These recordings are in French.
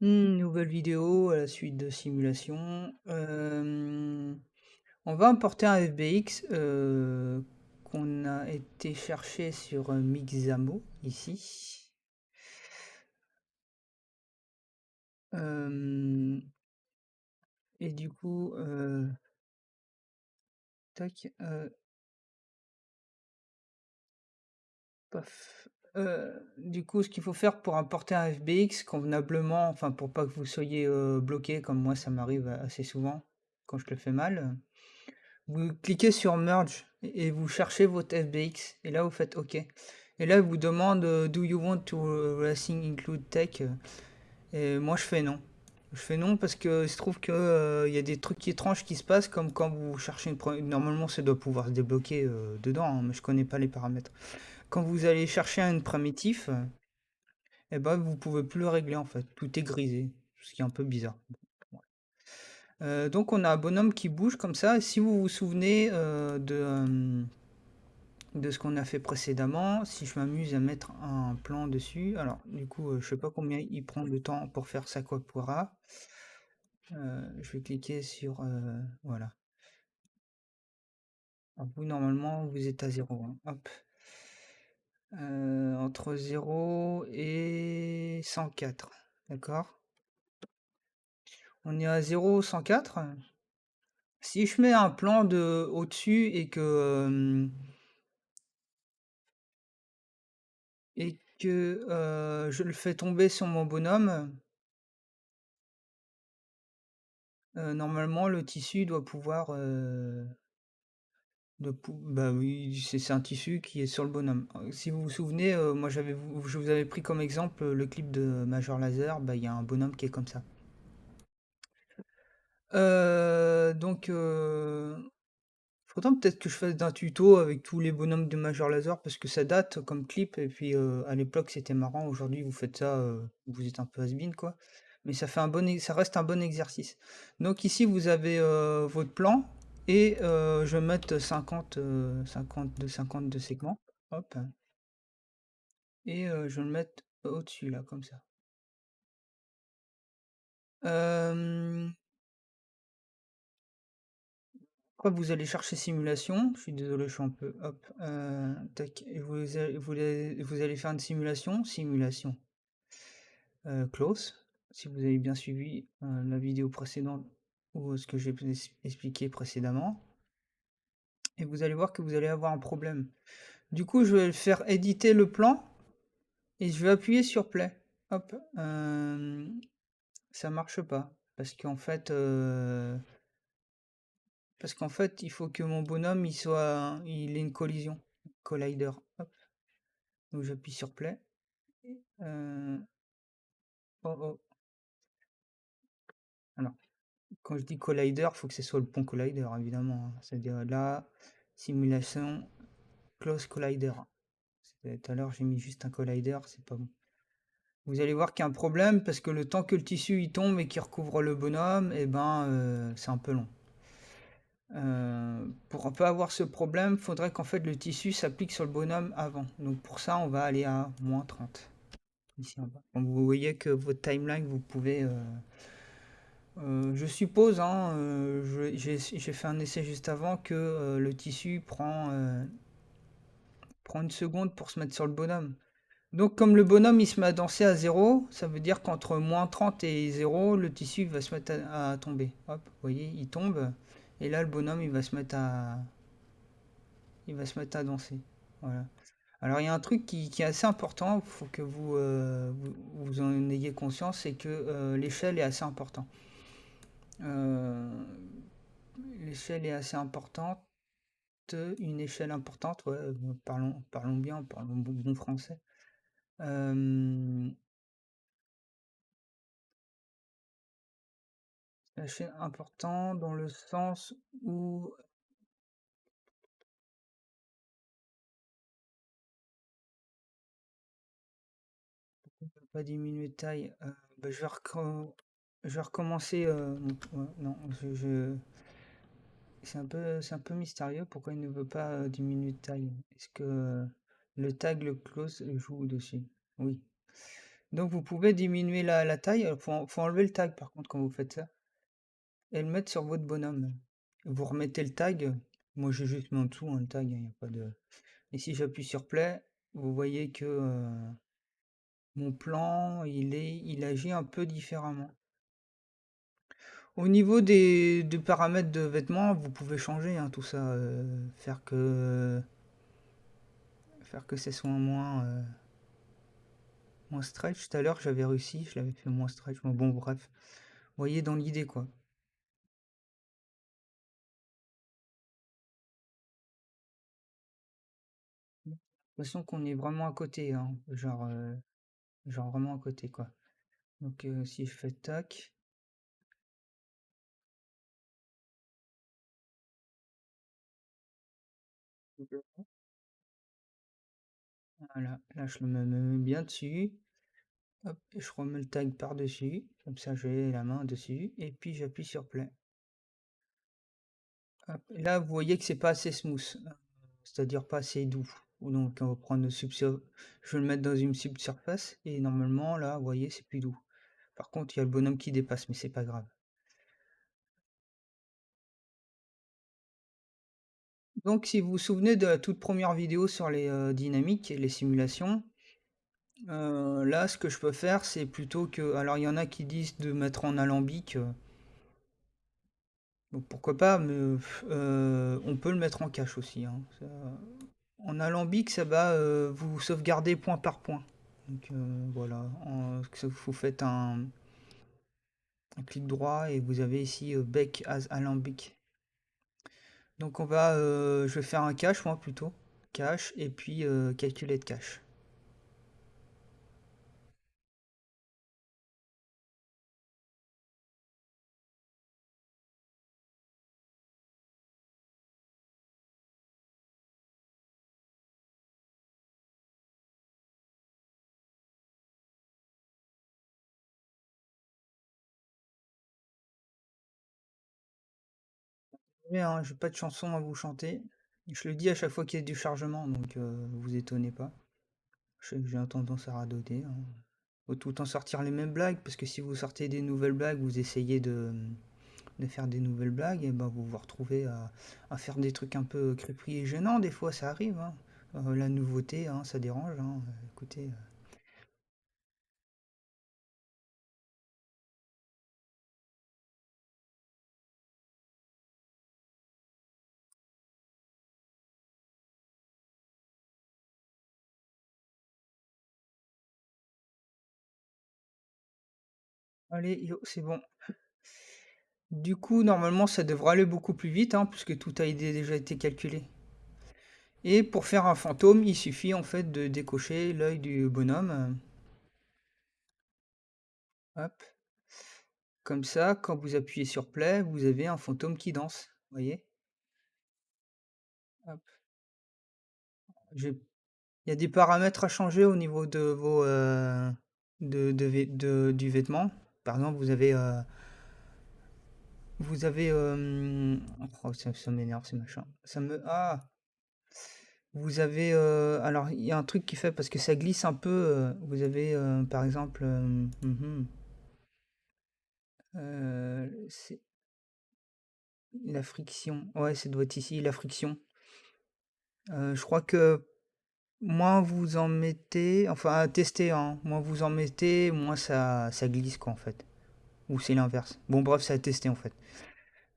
Nouvelle vidéo à la suite de simulation. On va importer un FBX qu'on a été chercher sur Mixamo ici. Euh, et du coup, tac, paf. Du coup, ce qu'il faut faire pour importer un FBX convenablement, enfin pour pas que vous soyez bloqué, comme moi ça m'arrive assez souvent quand je le fais mal. Vous cliquez sur Merge et vous cherchez votre FBX et là vous faites OK. Et là il vous demande Do you want to racing include tech? Et moi je fais non. Je fais non parce que il se trouve que il y a des trucs étranges qui se passent comme quand vous cherchez normalement ça doit pouvoir se débloquer dedans, hein, mais je connais pas les paramètres. Quand vous allez chercher un primitif, et ben vous pouvez plus le régler en fait. Tout est grisé, ce qui est un peu bizarre. Ouais. Donc on a un bonhomme qui bouge comme ça. Si vous vous souvenez de ce qu'on a fait précédemment, si je m'amuse à mettre un plan dessus, alors du coup je sais pas combien il prend de temps pour faire sa Quapura. Je vais cliquer sur voilà. Alors, vous normalement vous êtes à 0, hein. Hop. Entre 0 et 104, d'accord? On est à 0, 104. Si je mets un plan de au-dessus et que je le fais tomber sur mon bonhomme, normalement le tissu doit pouvoir bah oui, c'est un tissu qui est sur le bonhomme. Si vous vous souvenez, moi je vous avais pris comme exemple le clip de Major Laser, bah il y a un bonhomme qui est comme ça. Donc faudra peut-être que je fasse un tuto avec tous les bonhommes de Major Laser parce que ça date comme clip et puis à l'époque c'était marrant. Aujourd'hui vous faites ça, vous êtes un peu has-been quoi. Mais ça fait ça reste un bon exercice. Donc ici vous avez votre plan et je vais mettre 50 de segments. Hop. Et je vais le mettre au-dessus là comme ça. Euh, Après, vous allez chercher simulation. Je suis désolé, je suis un peu. Hop. Tac. Et vous allez faire une simulation. Simulation. Close. Si vous avez bien suivi la vidéo précédente ou ce que j'ai expliqué précédemment. Et vous allez voir que vous allez avoir un problème. Du coup, je vais faire éditer le plan et je vais appuyer sur play. Hop. Ça marche pas. Parce qu'en fait, il faut que mon bonhomme il ait une collision. Collider. Hop. Donc j'appuie sur play. Euh, oh, oh. Alors, quand je dis collider, il faut que ce soit le bon collider, évidemment, hein. C'est-à-dire là, simulation, close collider. Tout à l'heure, j'ai mis juste un collider, c'est pas bon. Vous allez voir qu'il y a un problème parce que le temps que le tissu il tombe et qu'il recouvre le bonhomme, et ben, c'est un peu long. Pour un peu avoir ce problème, il faudrait qu'en fait le tissu s'applique sur le bonhomme avant. Donc pour ça, on va aller à -30 ici en bas. Donc vous voyez que votre timeline, vous pouvez, je suppose, hein, j'ai fait un essai juste avant que le tissu prend une seconde pour se mettre sur le bonhomme. Donc comme le bonhomme il se met à danser à 0, ça veut dire qu'entre -30 et 0, le tissu va se mettre à tomber. Hop, vous voyez, il tombe. Et là, le bonhomme, il va se mettre à danser. Voilà. Alors il y a un truc qui est assez important, il faut que vous en ayez conscience, c'est que l'échelle est assez importante. Euh, L'échelle est assez importante, une échelle importante, ouais, parlons bien, parlons bon français. Euh, Échelle important dans le sens où on peut pas diminuer de taille. Bah, je vais recommencer. Ouais, non, c'est un peu mystérieux. Pourquoi il ne veut pas diminuer de taille? Est-ce que le tag, le close joue dessus? Oui. Donc vous pouvez diminuer la taille, faut enlever le tag par contre quand vous faites ça, et le mettre sur votre bonhomme. Vous remettez le tag, moi j'ai juste mis en dessous un tag, il n'y a pas de... Et si j'appuie sur play, vous voyez que mon plan, il agit un peu différemment. Au niveau des paramètres de vêtements, vous pouvez changer hein, tout ça, faire que ce soit moins stretch. Tout à l'heure, j'avais réussi, je l'avais fait moins stretch. Mais bon, bref, vous voyez dans l'idée quoi. J'ai l'impression qu'on est vraiment à côté, hein, genre vraiment à côté quoi. Donc si je fais tac, voilà, là je me mets bien dessus. Hop, et je remets le tag par-dessus, comme ça j'ai la main dessus, et puis j'appuie sur play. Hop, et là, vous voyez que c'est pas assez smooth, c'est-à-dire pas assez doux. Ou donc on va prendre je vais le mettre dans une subsurface, et normalement là, vous voyez, c'est plus doux. Par contre, il y a le bonhomme qui dépasse, mais c'est pas grave. Donc si vous vous souvenez de la toute première vidéo sur les dynamiques et les simulations, là, ce que je peux faire, c'est plutôt que... Alors, il y en a qui disent de mettre en alambic. Donc, pourquoi pas, mais on peut le mettre en cache aussi, hein. En alambic, ça va vous sauvegarder point par point. Donc, voilà. Vous faites un clic droit et vous avez ici Back as alambic. Donc, je vais faire un cache, moi, plutôt. Cache, et puis calculer de cache. Mais, hein, j'ai pas de chanson à vous chanter. Je le dis à chaque fois qu'il y a du chargement, donc vous étonnez pas. Je sais que j'ai tendance à radoter, hein. Faut tout le temps sortir les mêmes blagues, parce que si vous sortez des nouvelles blagues, vous essayez de faire des nouvelles blagues, et ben vous vous retrouvez à faire des trucs un peu crépus et gênants, des fois ça arrive, hein. La nouveauté, hein, ça dérange, hein. Écoutez, allez, yo, c'est bon. Du coup, normalement, ça devrait aller beaucoup plus vite, hein, puisque tout a déjà été calculé. Et pour faire un fantôme, il suffit en fait de décocher l'œil du bonhomme. Hop. Comme ça, quand vous appuyez sur play, vous avez un fantôme qui danse. Vous voyez? Hop. Il y a des paramètres à changer au niveau de vos du vêtement. Par exemple, oh, ça m'énerve ces machins. Vous avez alors il y a un truc qui fait parce que ça glisse un peu. Vous avez par exemple c'est la friction. Ouais, ça doit être ici la friction. Je crois que moins vous en mettez, enfin à tester, hein, moins vous en mettez, moins ça glisse quoi en fait. Ou c'est l'inverse. Bon bref, c'est à tester en fait.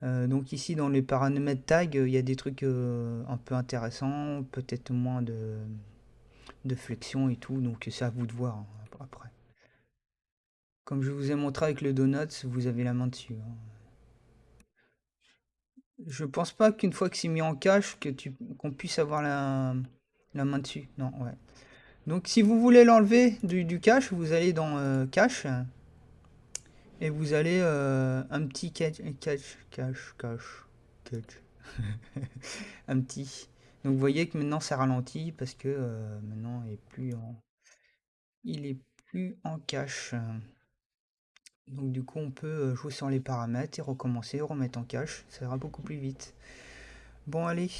Donc ici dans les paramètres tag, il y a des trucs un peu intéressants, peut-être moins de flexion et tout, donc c'est à vous de voir hein, après. Comme je vous ai montré avec le donuts, vous avez la main dessus, hein. Je pense pas qu'une fois que c'est mis en cache, qu'on puisse avoir la main dessus. Non, ouais. Donc si vous voulez l'enlever du cache, vous allez dans cache et vous allez un petit cache. Un petit. Donc vous voyez que maintenant ça ralentit parce que maintenant il est plus en cache. Donc du coup on peut jouer sur les paramètres et recommencer, remettre en cache. Ça ira beaucoup plus vite. Bon allez.